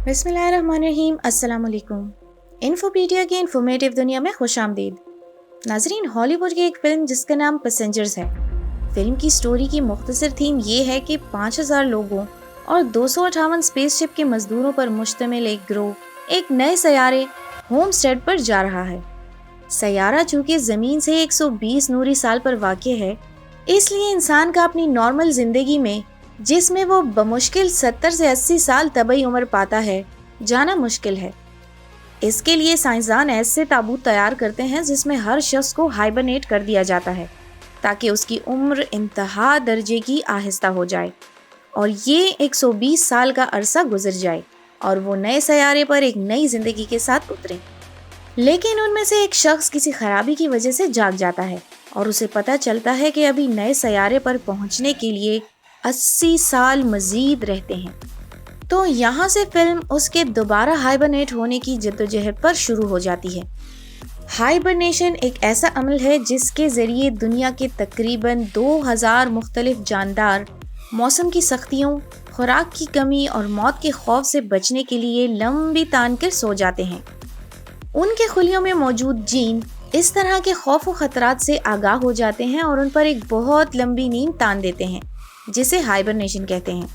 बिस्मिल्लाहिर्रहमानिर्रहीम। अस्सलाम वालेकुम। इन्फोपीडिया की इन्फॉर्मेटिव दुनिया में खुश आमदीद। नाजरीन, हॉलीवुड की एक फ़िल्म जिसका नाम पैसेंजर्स है। फिल्म की स्टोरी की मुख्तसर थीम ये है कि 5000 लोगों और 258 स्पेसशिप के मजदूरों पर मुश्तमिल एक ग्रोह एक नए सैयारे होमस्टेड पर जा रहा है। सैयारा चूँकि ज़मीन से 120 नूरी साल पर वाक़ है, इसलिए इंसान का अपनी नॉर्मल ज़िंदगी में, जिसमें वो बमुश्किल 70 से 80 साल तबई उम्र पाता है, जाना मुश्किल है। इसके लिए साइंसदान ऐसे ताबूत तैयार करते हैं जिसमें हर शख्स को हाइबरनेट कर दिया जाता है ताकि उसकी उम्र इंतहा दर्जे की आहिस्ता हो जाए और ये 120 साल का अरसा गुजर जाए और वो नए सैयारे पर एक नई ज़िंदगी के साथ उतरे। लेकिन उनमें से एक शख्स किसी खराबी की वजह से जाग जाता है और उसे पता चलता है कि अभी नए सैयारे पर पहुंचने के लिए 80 साल मजीद रहते हैं। तो यहाँ से फिल्म उसके दोबारा हाइबरनेट होने की जद्दोजहद पर शुरू हो जाती है। हाइबरनेशन एक ऐसा अमल है जिसके ज़रिए दुनिया के तकरीबन 2000 मुख्तलिफ जानदार मौसम की सख्तियों, खुराक की कमी और मौत के खौफ से बचने के लिए लंबी तान कर सो जाते हैं। उनके खुलियों में मौजूद जीन इस तरह के खौफ व खतरात से आगाह हो जाते हैं और उन पर एक बहुत लंबी नींद तान देते हैं, जिसे हाइबरनेशन कहते हैं।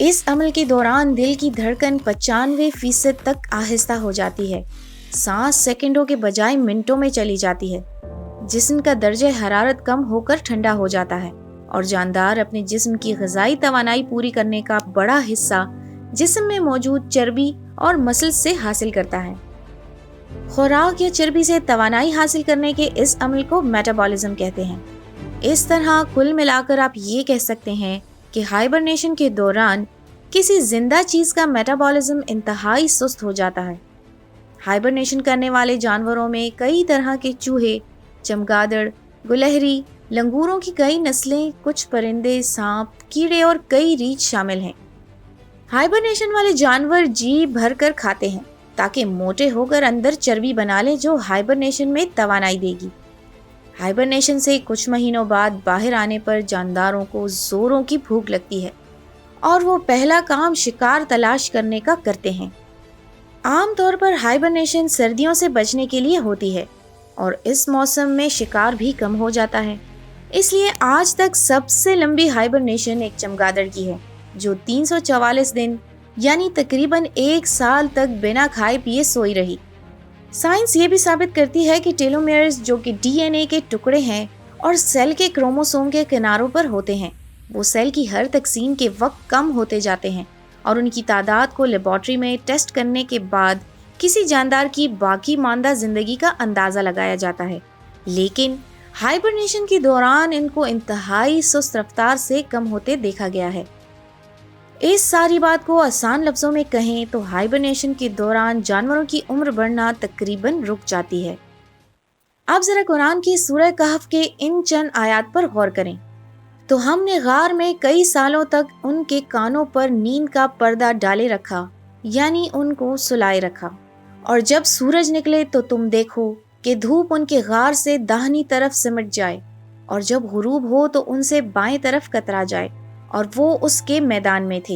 इस अमल के दौरान दिल की धड़कन 95% तक आहिस्ता हो जाती है, सांस सेकंडों के बजाय मिनटों में चली जाती है, जिस्म का दर्जे हरारत कम होकर ठंडा हो जाता है और जानदार अपने जिस्म की ग़िज़ाई तवानाई पूरी करने का बड़ा हिस्सा जिस्म में मौजूद चर्बी और मसल्स से हासिल करता है। खुराक या चर्बी से तवानाई हासिल करने के इस अमल को मेटाबॉलिज्म कहते हैं। इस तरह कुल मिलाकर आप ये कह सकते हैं कि हाइबरनेशन के दौरान किसी जिंदा चीज़ का मेटाबॉलिज्म इंतहाई सुस्त हो जाता है। हाइबरनेशन करने वाले जानवरों में कई तरह के चूहे, चमगादड़, गुलहरी, लंगूरों की कई नस्लें, कुछ परिंदे, सांप, कीड़े और कई रीछ शामिल हैं। हाइबरनेशन वाले जानवर जी भर कर खाते हैं ताकि मोटे होकर अंदर चर्बी बना लें जो हाइबरनेशन में तवानाई देगी। हाइबरनेशन से कुछ महीनों बाद बाहर आने पर जानदारों को जोरों की भूख लगती है और वो पहला काम शिकार तलाश करने का करते हैं। आम तौर पर हाइबरनेशन सर्दियों से बचने के लिए होती है और इस मौसम में शिकार भी कम हो जाता है। इसलिए आज तक सबसे लंबी हाइबरनेशन एक चमगादड़ की है जो 344 दिन यानी तकरीबन 1 साल तक बिना खाए पिए सोई रही। साइंस ये भी साबित करती है कि टेलोमेयर्स, जो कि डीएनए के टुकड़े हैं और सेल के क्रोमोसोम के किनारों पर होते हैं, वो सेल की हर तकसीम के वक्त कम होते जाते हैं और उनकी तादाद को लेबॉर्ट्री में टेस्ट करने के बाद किसी जानदार की बाकी मानदा जिंदगी का अंदाज़ा लगाया जाता है। लेकिन हाइबरनेशन के दौरान इनको इंतहाई सुस्त रफ्तार से कम होते देखा गया है। इस सारी बात को आसान लफ्ज़ों में कहें तो हाइबरनेशन के दौरान जानवरों की उम्र बढ़ना तकरीबन रुक जाती है। अब ज़रा कुरान की सूरह कहफ के इन चंद आयात पर गौर करें तो हमने गार में कई सालों तक उनके कानों पर नींद का पर्दा डाले रखा, यानी उनको सुलाए रखा, और जब सूरज निकले तो तुम देखो कि धूप उनके गार से दाहिनी तरफ सिमट जाए और जब गुरूब हो तो उनसे बाएं तरफ कतरा जाए और वो उसके मैदान में थे।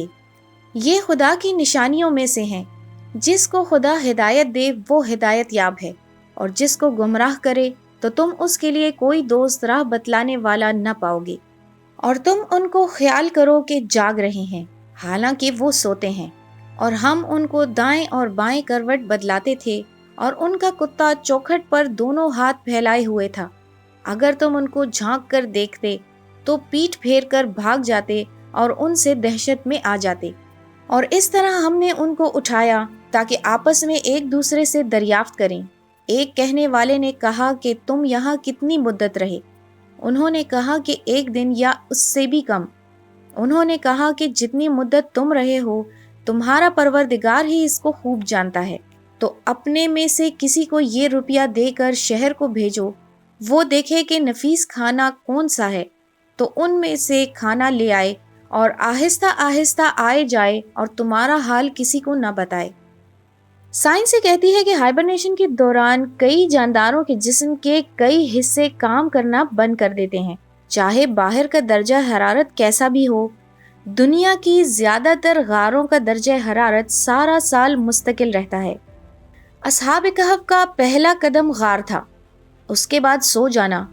ये खुदा की निशानियों में से हैं। जिसको खुदा हिदायत दे वो हिदायत याब है और जिसको गुमराह करे तो तुम उसके लिए कोई दोस्त राह बतलाने वाला न पाओगे। और तुम उनको ख्याल करो कि जाग रहे हैं हालांकि वो सोते हैं, और हम उनको दाएं और बाएं करवट बदलाते थे और उनका कुत्ता चौखट पर दोनों हाथ फैलाए हुए था। अगर तुम उनको झांक कर देखते तो पीठ फेर कर भाग जाते और उनसे दहशत में आ जाते। और इस तरह हमने उनको उठाया ताकि आपस में एक दूसरे से दरियाफ्त करें। एक कहने वाले ने कहा कि तुम यहाँ कितनी मुद्दत रहे? उन्होंने कहा कि 1 दिन या उससे भी कम। उन्होंने कहा कि जितनी मुद्दत तुम रहे हो तुम्हारा परवरदिगार ही इसको खूब जानता है। तो अपने में से किसी को ये रुपया देकर शहर को भेजो, वो देखे कि नफीस खाना कौन सा है, तो उनमें से खाना ले आए और आहिस्ता आहिस्ता आए जाए और तुम्हारा हाल किसी को न बताए। साइंस ये कहती है कि हाइबरनेशन के दौरान कई जानदारों के जिस्म के कई हिस्से काम करना बंद कर देते हैं, चाहे बाहर का दर्जा हरारत कैसा भी हो। دنیا کی زیادہ تر غاروں کا درجہ حرارت سارا سال مستقل رہتا ہے۔ اصحاب کہف کا پہلا قدم غار تھا، اس کے بعد سو جانا۔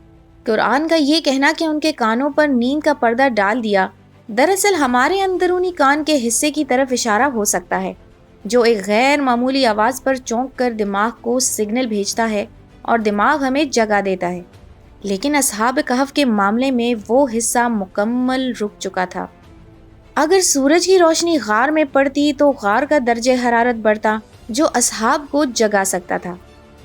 قرآن کا یہ کہنا کہ ان کے کانوں پر نیند کا پردہ ڈال دیا، دراصل ہمارے اندرونی کان کے حصے کی طرف اشارہ ہو سکتا ہے جو ایک غیر معمولی آواز پر چونک کر دماغ کو سگنل بھیجتا ہے اور دماغ ہمیں جگا دیتا ہے۔ لیکن اصحاب کہف کے معاملے میں وہ حصہ مکمل رک چکا تھا۔ اگر سورج کی روشنی غار میں پڑتی تو غار کا درجہ حرارت بڑھتا جو اصحاب کو جگا سکتا تھا۔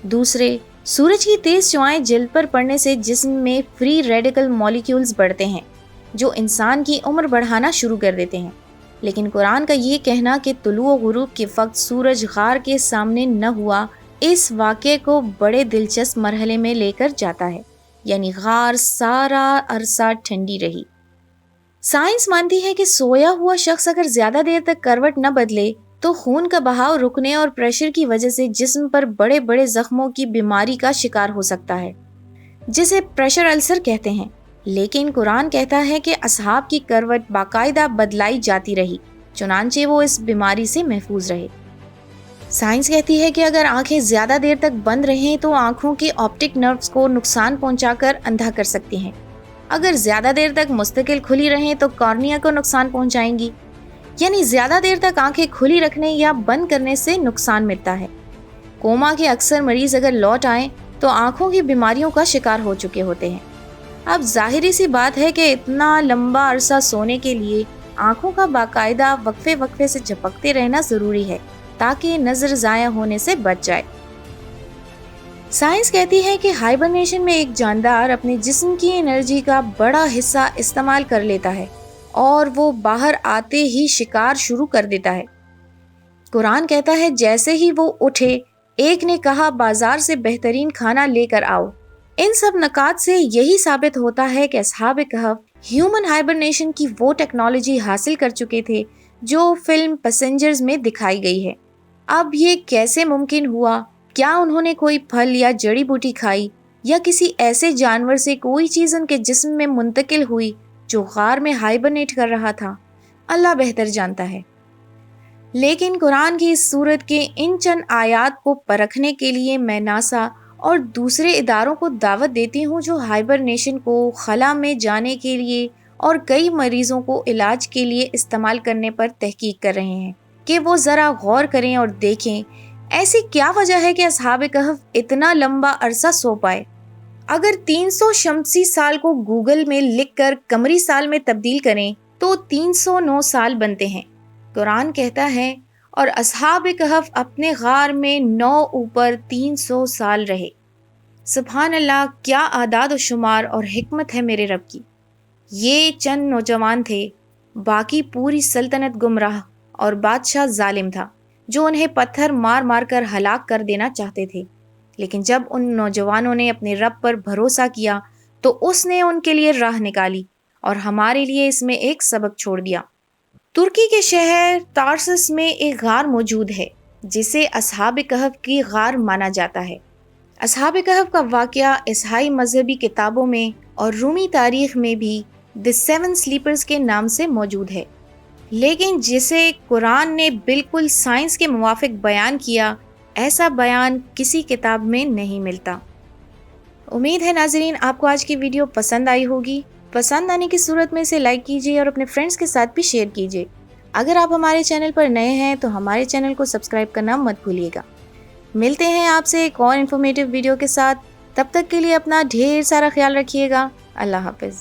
دوسرے، سورج کی تیز شعاعیں جلد پر پڑنے سے جسم میں فری ریڈیکل مالیکیولز بڑھتے ہیں جو انسان کی عمر بڑھانا شروع کر دیتے ہیں۔ لیکن قرآن کا یہ کہنا کہ طلوع و غروب کے وقت سورج غار کے سامنے نہ ہوا، اس واقعے کو بڑے دلچسپ مرحلے میں لے کر جاتا ہے، یعنی غار سارا عرصہ ٹھنڈی رہی۔ سائنس مانتی ہے کہ سویا ہوا شخص اگر زیادہ دیر تک کروٹ نہ بدلے تو خون کا بہاؤ رکنے اور پریشر کی وجہ سے جسم پر بڑے بڑے زخموں کی بیماری کا شکار ہو سکتا ہے، جسے پریشر السر کہتے ہیں۔ لیکن قرآن کہتا ہے کہ اصحاب کی کروٹ باقاعدہ بدلائی جاتی رہی، چنانچہ وہ اس بیماری سے محفوظ رہے۔ سائنس کہتی ہے کہ اگر آنکھیں زیادہ دیر تک بند رہیں تو آنکھوں کے آپٹک نروز کو نقصان پہنچا کر اندھا کر سکتی ہیں۔ اگر زیادہ دیر تک مستقل کھلی رہیں تو کارنیا کو نقصان پہنچائیں گی، یعنی زیادہ دیر تک آنکھیں کھلی رکھنے یا بند کرنے سے نقصان ملتا ہے۔ کوما کے اکثر مریض اگر لوٹ آئیں تو آنکھوں کی بیماریوں کا شکار ہو چکے ہوتے ہیں۔ اب ظاہری سی بات ہے کہ اتنا لمبا عرصہ سونے کے لیے آنکھوں کا باقاعدہ وقفے سے جھپکتے رہنا ضروری ہے تاکہ نظر ضائع ہونے سے بچ جائے۔ سائنس کہتی ہے کہ ہائبرنیشن میں ایک جاندار اپنے جسم کی انرجی کا بڑا حصہ استعمال کر لیتا ہے اور وہ باہر آتے ہی شکار شروع کر دیتا ہے۔ قرآن کہتا ہے جیسے ہی وہ اٹھے، ایک نے کہا بازار سے بہترین کھانا لے کر آؤ۔ ان سب نکات سے یہی ثابت ہوتا ہے کہ اصحاب کہف ہیومن ہائبرنیشن کی وہ ٹیکنالوجی حاصل کر چکے تھے جو فلم پیسنجرز میں دکھائی گئی ہے۔ اب یہ کیسے ممکن ہوا؟ کیا انہوں نے کوئی پھل یا جڑی بوٹی کھائی یا کسی ایسے جانور سے کوئی چیز ان کے جسم میں منتقل ہوئی جو غار میں ہائبرنیٹ کر رہا تھا؟ اللہ بہتر جانتا ہے۔ لیکن قرآن کی اس صورت کے ان چند آیات کو پرکھنے کے لیے میں ناسا اور دوسرے اداروں کو دعوت دیتی ہوں جو ہائبرنیشن کو خلا میں جانے کے لیے اور کئی مریضوں کو علاج کے لیے استعمال کرنے پر تحقیق کر رہے ہیں کہ وہ ذرا غور کریں اور دیکھیں ایسی کیا وجہ ہے کہ اصحاب کہف اتنا لمبا عرصہ سو پائے۔ اگر 300 شمسی سال کو گوگل میں لکھ کر قمری سال میں تبدیل کریں تو 309 سال بنتے ہیں۔ قرآن کہتا ہے اور اصحاب کہف اپنے غار میں 9 اوپر 300 سال رہے۔ سبحان اللہ، کیا اعداد و شمار اور حکمت ہے میرے رب کی۔ یہ چند نوجوان تھے، باقی پوری سلطنت گمراہ اور بادشاہ ظالم تھا جو انہیں پتھر مار مار کر ہلاک کر دینا چاہتے تھے۔ لیکن جب ان نوجوانوں نے اپنے رب پر بھروسہ کیا تو اس نے ان کے لیے راہ نکالی اور ہمارے لیے اس میں ایک سبق چھوڑ دیا۔ ترکی کے شہر تارسس میں ایک غار موجود ہے جسے اصحاب کہف کی غار مانا جاتا ہے۔ اصحاب کہف کا واقعہ عیسائی مذہبی کتابوں میں اور رومی تاریخ میں بھی دی 7 سلیپرز کے نام سے موجود ہے، لیکن جسے قرآن نے بالکل سائنس کے موافق بیان کیا، ایسا بیان کسی کتاب میں نہیں ملتا۔ امید ہے ناظرین آپ کو آج کی ویڈیو پسند آئی ہوگی۔ پسند آنے کی صورت میں اسے لائک کیجیے اور اپنے فرینڈز کے ساتھ بھی شیئر کیجیے۔ اگر آپ ہمارے چینل پر نئے ہیں تو ہمارے چینل کو سبسکرائب کرنا مت بھولیے گا۔ ملتے ہیں آپ سے ایک اور انفارمیٹیو ویڈیو کے ساتھ، تب تک کے لیے اپنا ڈھیر سارا خیال رکھیے گا۔ اللہ حافظ۔